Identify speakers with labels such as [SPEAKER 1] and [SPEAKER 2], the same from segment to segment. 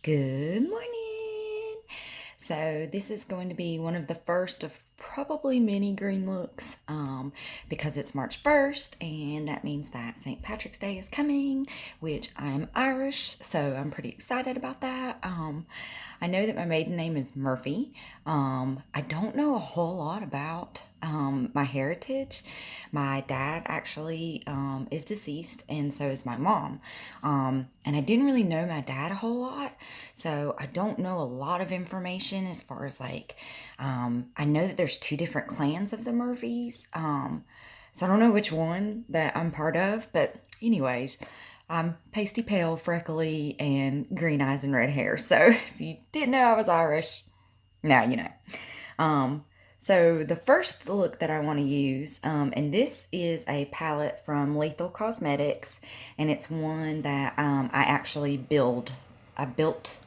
[SPEAKER 1] Good morning. So this is going to be one of the first of probably many green looks because it's March 1st and that means that St. Patrick's Day is coming, which I'm Irish, so I'm pretty excited about that. I know that my maiden name is Murphy. I don't know a whole lot about my heritage. My dad actually is deceased, and so is my mom. And I didn't really know my dad a whole lot, so I don't know a lot of information as far as I know that there's two different clans of the Murphys. So I don't know which one that I'm part of, but anyways, I'm pasty pale, freckly, and green eyes and red hair. So if you didn't know I was Irish, now you know. So the first look that I want to use, and this is a palette from Lethal Cosmetics, and it's one that I actually built. I built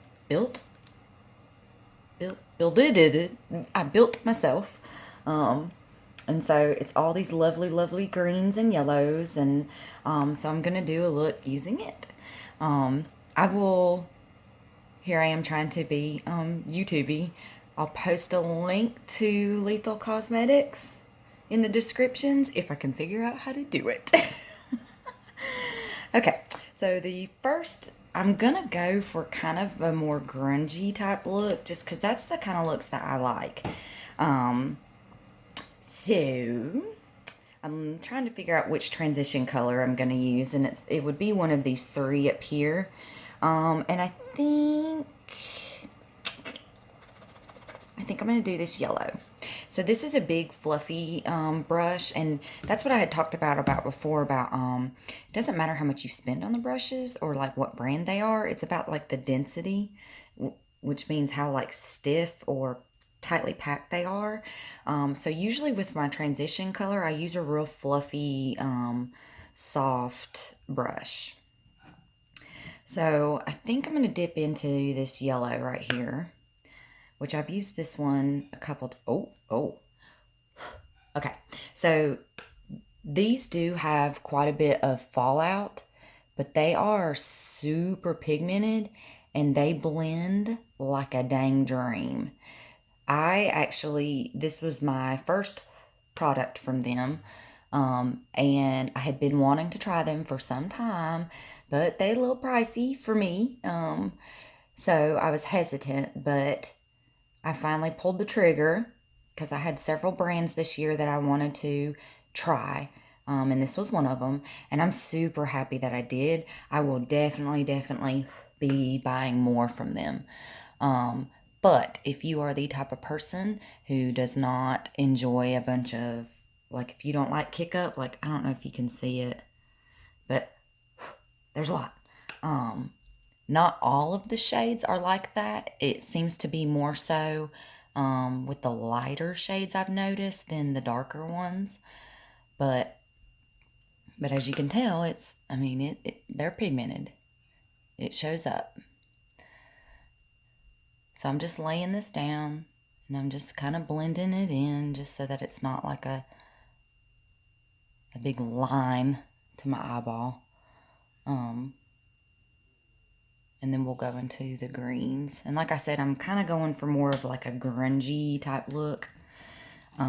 [SPEAKER 1] I built myself. And so it's all these lovely, lovely greens and yellows, and so I'm gonna do a look using it. I will. Here I am trying to be YouTubey. I'll post a link to Lethal Cosmetics in the descriptions if I can figure out how to do it. Okay, so the first, I'm gonna go for kind of a more grungy type look, just because that's the kind of looks that I like. So I'm trying to figure out which transition color I'm gonna use, and it would be one of these three up here. And I think I'm gonna do this yellow. So this is a big fluffy brush, and that's what I had talked about before about it doesn't matter how much you spend on the brushes or like what brand they are. It's about like the density, which means how like stiff or tightly packed they are. So usually with my transition color, I use a real fluffy, soft brush. So I think I'm going to dip into this yellow right here, which I've used this one a couple, okay. So these do have quite a bit of fallout, but they are super pigmented and they blend like a dang dream. This was my first product from them. And I had been wanting to try them for some time, but they're a little pricey for me. So I was hesitant, but I finally pulled the trigger because I had several brands this year that I wanted to try. And this was one of them. And I'm super happy that I did. I will definitely be buying more from them. But if you are the type of person who does not enjoy a bunch of, like, if you don't like kick up, like, I don't know if you can see it, but there's a lot. Not all of the shades are like that. It seems to be more so with the lighter shades I've noticed than the darker ones. But as you can tell, they're pigmented. It shows up. So I'm just laying this down and I'm just kind of blending it in just so that it's not like a big line to my eyeball. And then we'll go into the greens. And like I said, I'm kind of going for more of like a grungy type look. So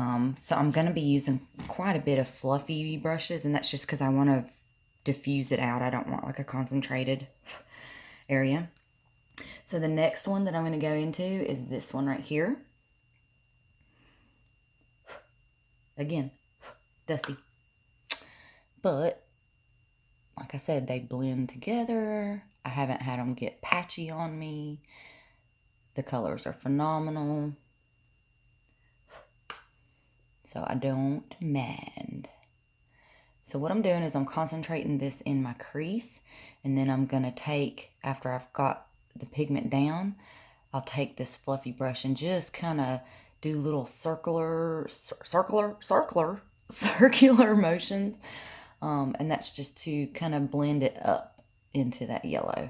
[SPEAKER 1] I'm going to be using quite a bit of fluffy brushes, and that's just because I want to diffuse it out. I don't want like a concentrated area. So the next one that I'm going to go into is this one right here. Again, dusty. But, like I said, they blend together. I haven't had them get patchy on me. The colors are phenomenal. So I don't mind. So what I'm doing is I'm concentrating this in my crease, and then I'm going to take, after I've got the pigment down, I'll take this fluffy brush and just kind of do little circular motions. And that's just to kind of blend it up into that yellow.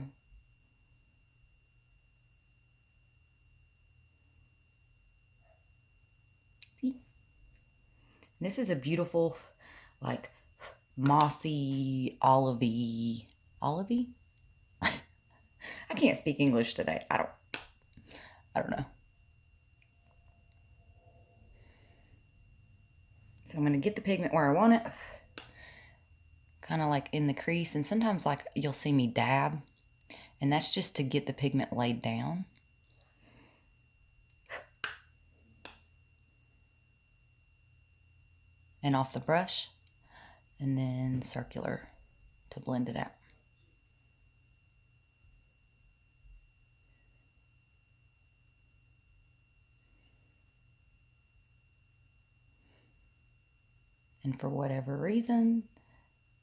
[SPEAKER 1] See? This is a beautiful, like, mossy, olivey. I can't speak English today. I don't know. So I'm going to get the pigment where I want it. Kind of like in the crease. And sometimes like you'll see me dab. And that's just to get the pigment laid down. And off the brush. And then circular to blend it out. And for whatever reason,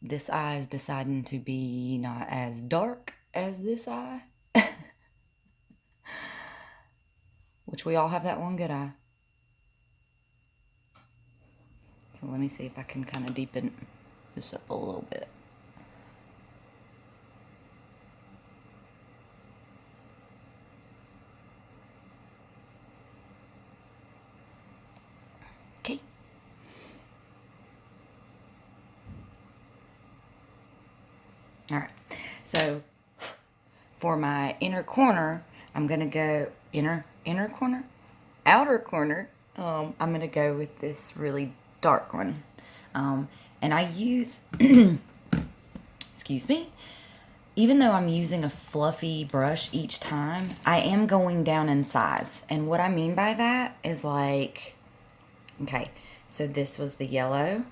[SPEAKER 1] this eye is deciding to be not as dark as this eye. Which we all have that one good eye. So let me see if I can kind of deepen this up a little bit. Okay. All right. So for my inner corner, I'm going to go inner corner, outer corner. I'm going to go with this really dark one. And I use, excuse me, even though I'm using a fluffy brush each time, I am going down in size. And what I mean by that is like, okay, so this was the yellow.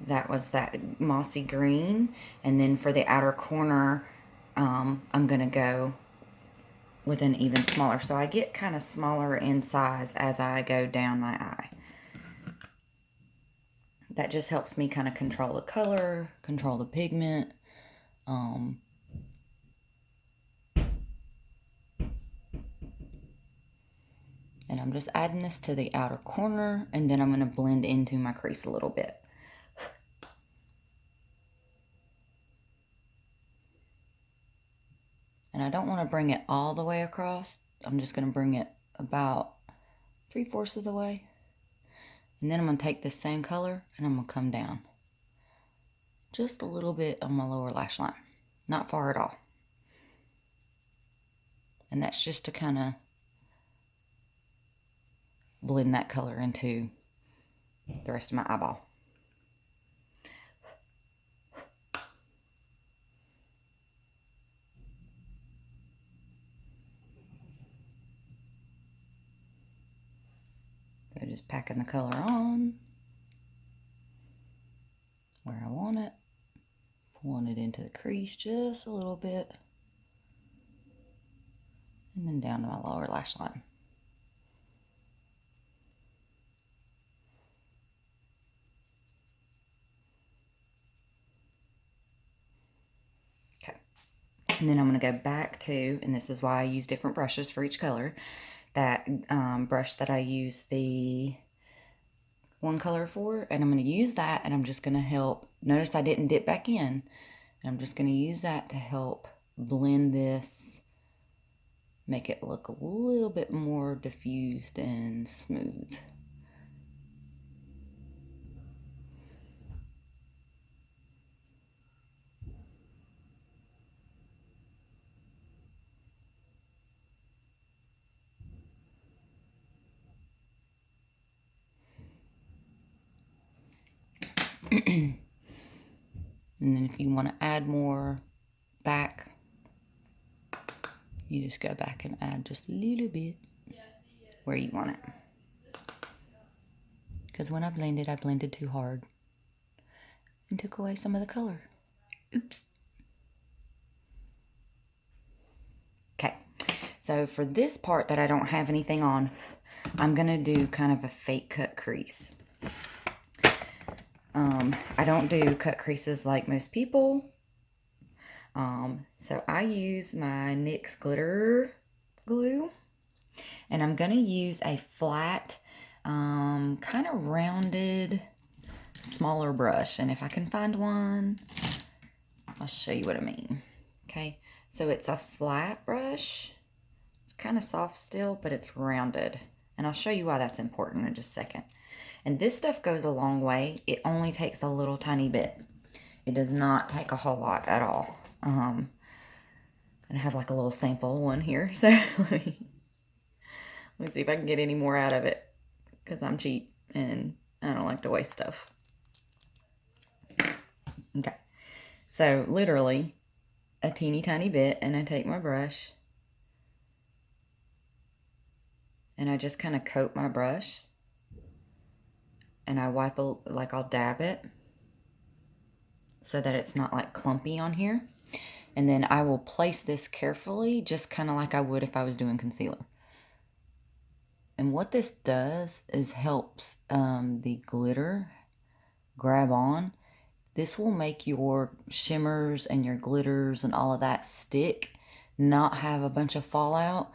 [SPEAKER 1] That was that mossy green. And then for the outer corner, I'm going to go with an even smaller. So I get kind of smaller in size as I go down my eye. That just helps me kind of control the color, control the pigment. And I'm just adding this to the outer corner, and then I'm going to blend into my crease a little bit. And I don't want to bring it all the way across. I'm just going to bring it about 3/4 of the way. And then I'm going to take this same color and I'm going to come down just a little bit on my lower lash line. Not far at all. And that's just to kind of blend that color into the rest of my eyeball. So just packing the color on where I want it, pulling it into the crease just a little bit, and then down to my lower lash line. Okay, and then I'm going to go back to, and this is why I use different brushes for each color, that brush that I use the one color for, and I'm going to use that, and I'm just going to help, notice I didn't dip back in, and I'm just going to use that to help blend this, make it look a little bit more diffused and smooth. And then if you want to add more back, you just go back and add just a little bit where you want it. Because when I blended too hard and took away some of the color. Oops. Okay, so for this part that I don't have anything on, I'm going to do kind of a fake cut crease. I don't do cut creases like most people. So I use my NYX glitter glue, and I'm going to use a flat, kind of rounded, smaller brush. And if I can find one, I'll show you what I mean. Okay, so it's a flat brush. It's kind of soft still, but it's rounded. And I'll show you why that's important in just a second. And this stuff goes a long way. It only takes a little tiny bit. It does not take a whole lot at all. And I have like a little sample one here. So let me see if I can get any more out of it, because I'm cheap and I don't like to waste stuff. Okay. So literally a teeny tiny bit, and I take my brush and I just kind of coat my brush and I wipe, like I'll dab it so that it's not like clumpy on here. And then I will place this carefully, just kind of like I would if I was doing concealer. And what this does is helps the glitter grab on. This will make your shimmers and your glitters and all of that stick, not have a bunch of fallout,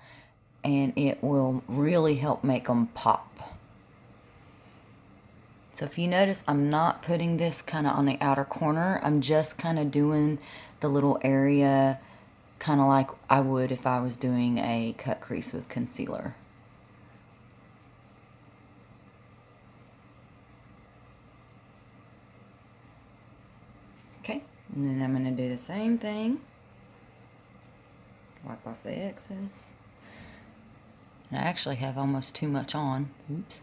[SPEAKER 1] and it will really help make them pop. So if you notice, I'm not putting this kind of on the outer corner. I'm just kind of doing the little area kind of like I would if I was doing a cut crease with concealer. Okay, and then I'm going to do the same thing. Wipe off the excess. And I actually have almost too much on. Oops.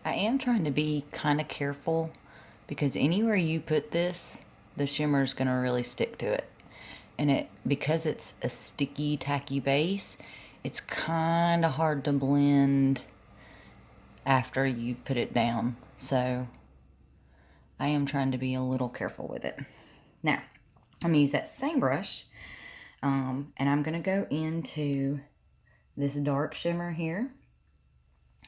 [SPEAKER 1] I am trying to be kind of careful, because anywhere you put this, the shimmer is going to really stick to it. And because it's a sticky, tacky base, it's kind of hard to blend after you've put it down. So I am trying to be a little careful with it. Now, I'm going to use that same brush, and I'm going to go into this dark shimmer here.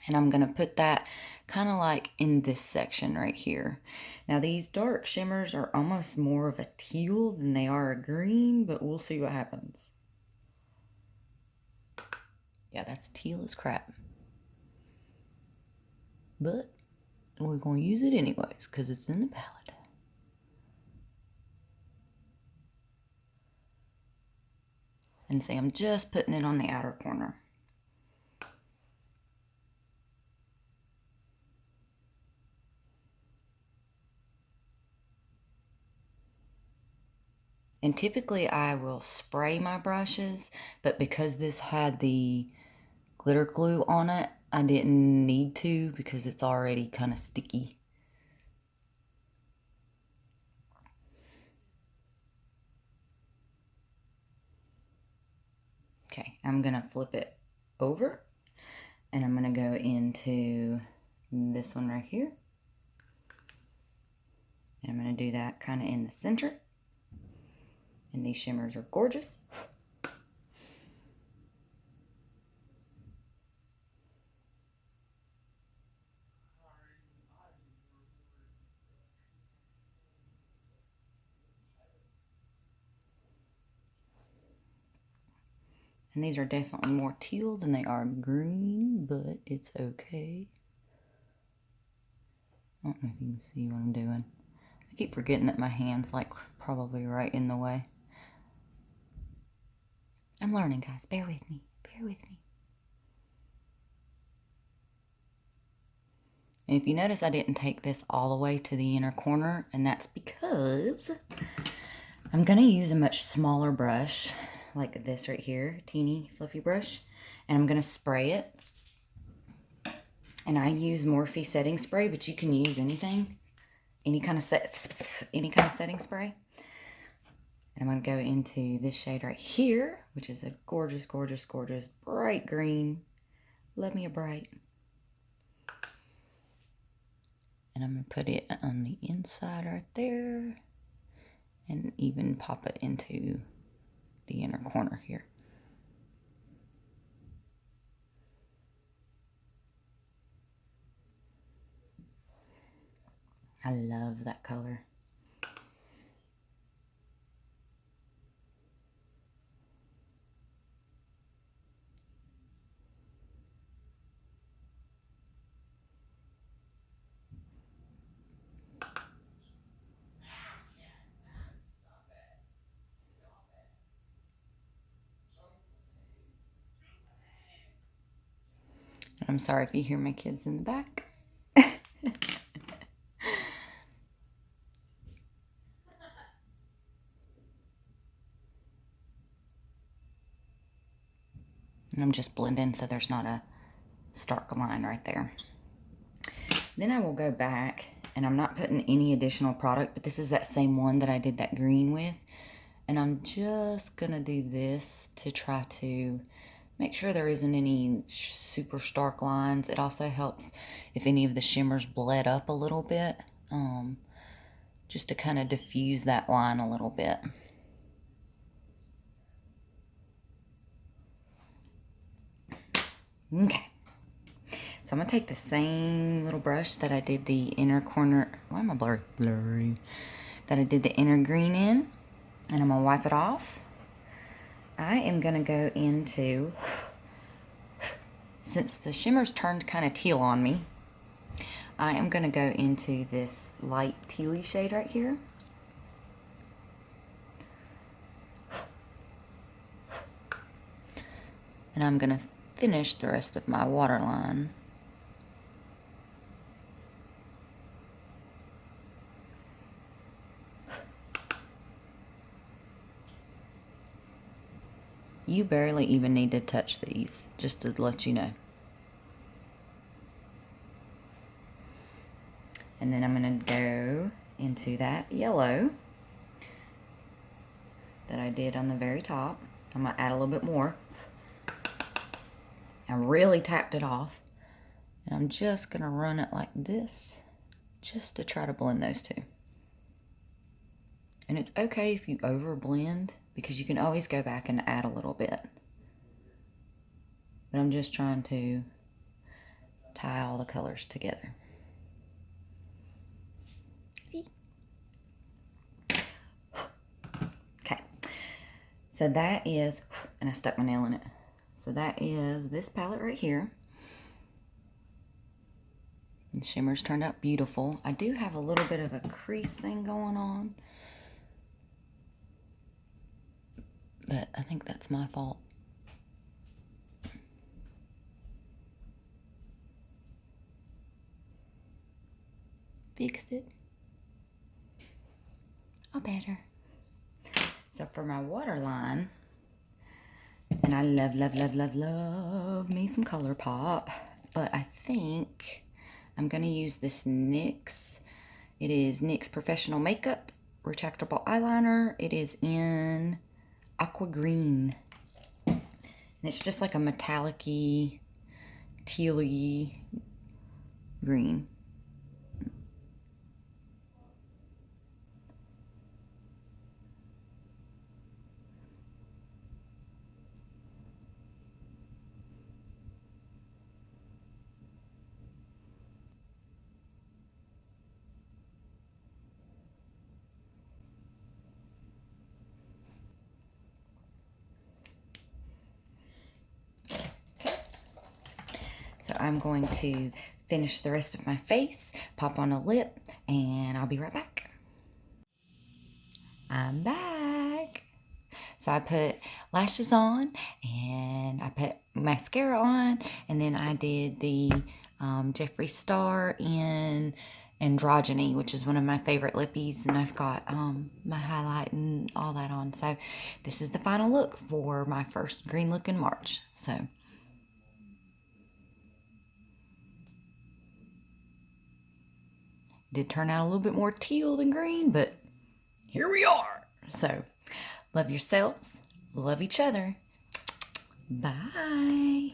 [SPEAKER 1] And I'm going to put that kind of like in this section right here. Now these dark shimmers are almost more of a teal than they are a green, but we'll see what happens. Yeah, that's teal as crap. But we're going to use it anyways because it's in the palette. And see, I'm just putting it on the outer corner. And typically I will spray my brushes, but because this had the glitter glue on it, I didn't need to because it's already kind of sticky. Okay, I'm gonna flip it over and I'm gonna go into this one right here. And I'm gonna do that kind of in the center. And these shimmers are gorgeous. And these are definitely more teal than they are green, but it's okay. I don't know if you can see what I'm doing. I keep forgetting that my hand's like probably right in the way. I'm learning, guys. Bear with me. Bear with me. And if you notice, I didn't take this all the way to the inner corner, and that's because I'm going to use a much smaller brush, like this right here, teeny fluffy brush, and I'm going to spray it. And I use Morphe setting spray, but you can use anything, any kind of setting spray. And I'm going to go into this shade right here, which is a gorgeous, gorgeous, gorgeous bright green. Love me a bright. And I'm going to put it on the inside right there, and even pop it into the inner corner here. I love that color. I'm sorry if you hear my kids in the back. And I'm just blending so there's not a stark line right there. Then I will go back, and I'm not putting any additional product, but this is that same one that I did that green with. And I'm just gonna do this to try to make sure there isn't any super stark lines. It also helps if any of the shimmers bled up a little bit, just to kind of diffuse that line a little bit. Okay. So I'm going to take the same little brush that I did the inner corner, why am I blurry? That I did the inner green in, and I'm going to wipe it off. I am going to go into, since the shimmer's turned kind of teal on me, I am going to go into this light tealy shade right here. And I'm going to finish the rest of my waterline. You barely even need to touch these, just to let you know. And then I'm going to go into that yellow that I did on the very top. I'm going to add a little bit more. I really tapped it off. And I'm just going to run it like this, just to try to blend those two. And it's okay if you over blend, because you can always go back and add a little bit. But I'm just trying to tie all the colors together. See? Okay. So that is, and I stuck my nail in it. So that is this palette right here. The shimmers turned out beautiful. I do have a little bit of a crease thing going on, but I think that's my fault. Fixed it. Oh, better. So for my waterline, and I love, love, love, love, love me some ColourPop, but I think I'm going to use this NYX. It is NYX Professional Makeup Retractable Eyeliner. It is in Aqua Green. And it's just like a metallic-y, tealy green. So I'm going to finish the rest of my face, pop on a lip, and I'll be right back. I'm back. So I put lashes on, and I put mascara on, and then I did the Jeffree Star in Androgyny, which is one of my favorite lippies, and I've got my highlight and all that on. So this is the final look for my first green look in March. So did turn out a little bit more teal than green, but here we are. So love yourselves, love each other. Bye.